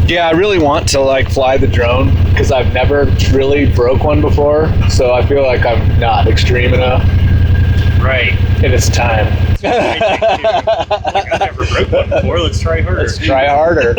Yeah, I really want to like fly the drone because I've never really broke one before, so I feel like I'm not extreme enough. Right. And it's time. Like, I never broke one before. Let's try harder. Let's try harder.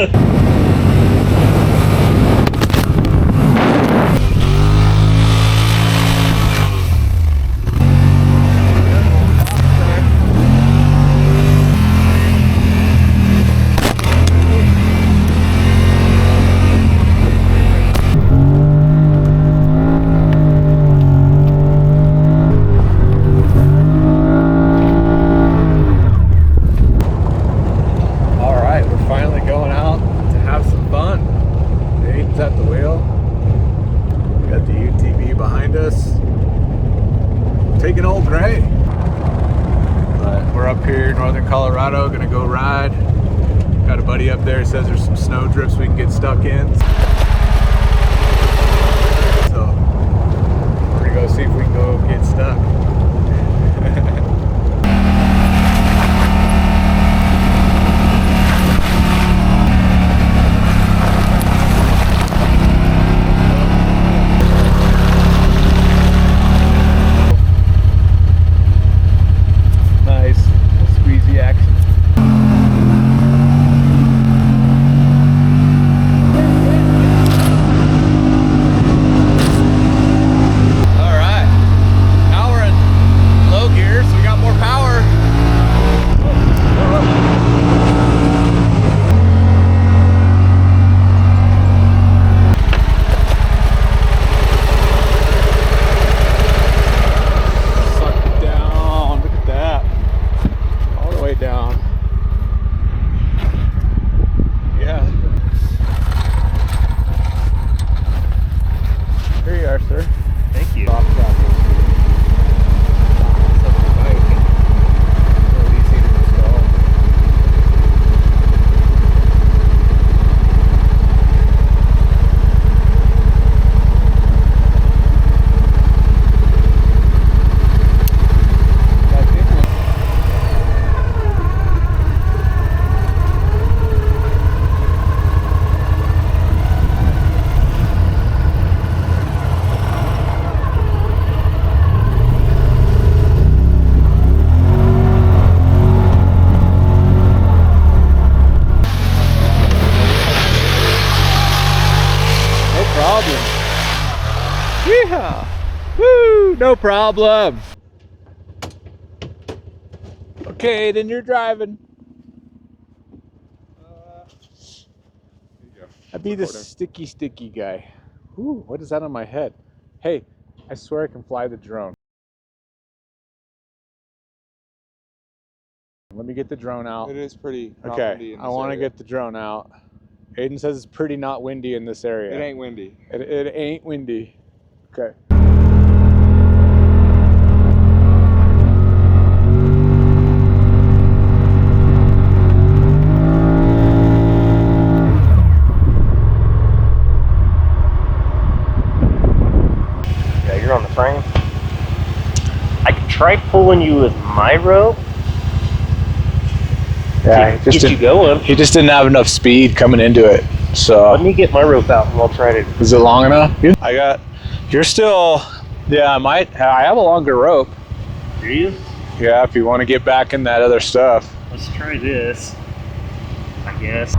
At the wheel. We got the UTV behind us. Taking old Gray. But we're up here in northern Colorado, gonna go ride. Got a buddy up there, says there's some snow drifts we can get stuck in. So we're gonna go see if we can go get stuck. Yeehaw! Woo! No problem. Okay, then you're driving. I'd be the sticky guy. Ooh, what is that on my head? Hey, I swear I can fly the drone. Let me get the drone out. It is pretty not okay, windy in this I want to area. get the drone out. Aiden says it's pretty not windy in this area. It ain't windy. It ain't windy. Okay. Yeah, you're on the frame. I could try pulling you with my rope. Yeah, Get you going. He just didn't have enough speed coming into it. So Let me get my rope out and I'll try to. is it long enough? You're still, yeah, I have a longer rope. Do you? Yeah, if you want to get back in that other stuff. Let's try this, I guess.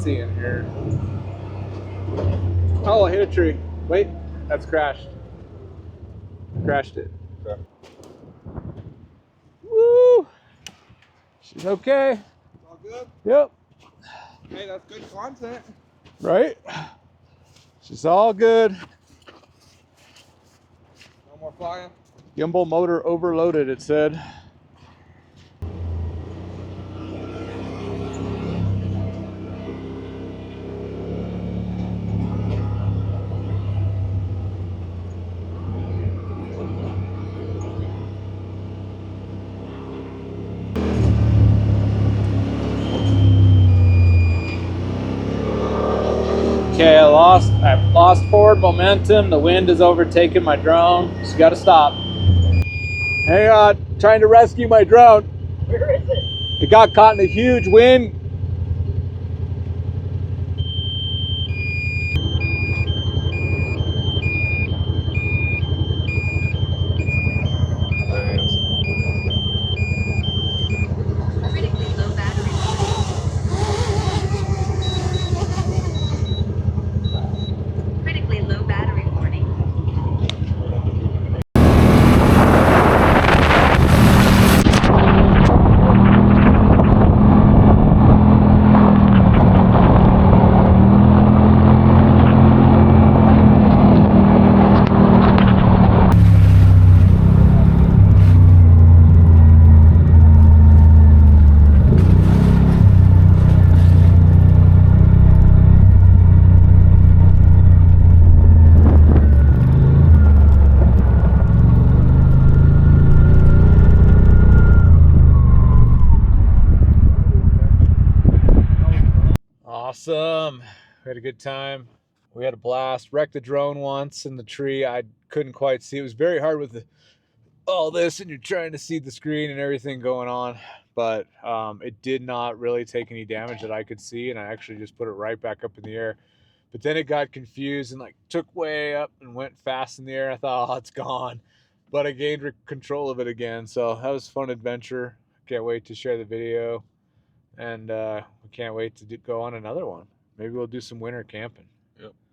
bouncy in here. Oh, I hit a tree. Wait, that's crashed. Crashed it. Okay. Woo! She's okay. It's all good? Yep. Hey, that's good content. Right? She's all good. No more flying. Gimbal motor overloaded, it said. Okay, I lost forward momentum. The wind is overtaking my drone. Just gotta stop. Hang on, trying to rescue my drone. Where is it? It got caught in a huge wind. There it is. Critically low battery warning. Critically low battery warning. Awesome. We had a good time. We had a blast. Wrecked the drone once in the tree. I couldn't quite see. It was very hard with all this and you're trying to see the screen and everything going on. But it did not really take any damage that I could see. And I actually just put it right back up in the air. But then it got confused and like took way up and went fast in the air. I thought, oh, it's gone. But I gained control of it again. So that was a fun adventure. Can't wait to share the video. And we can't wait to go on another one. Maybe we'll do some winter camping. Yep.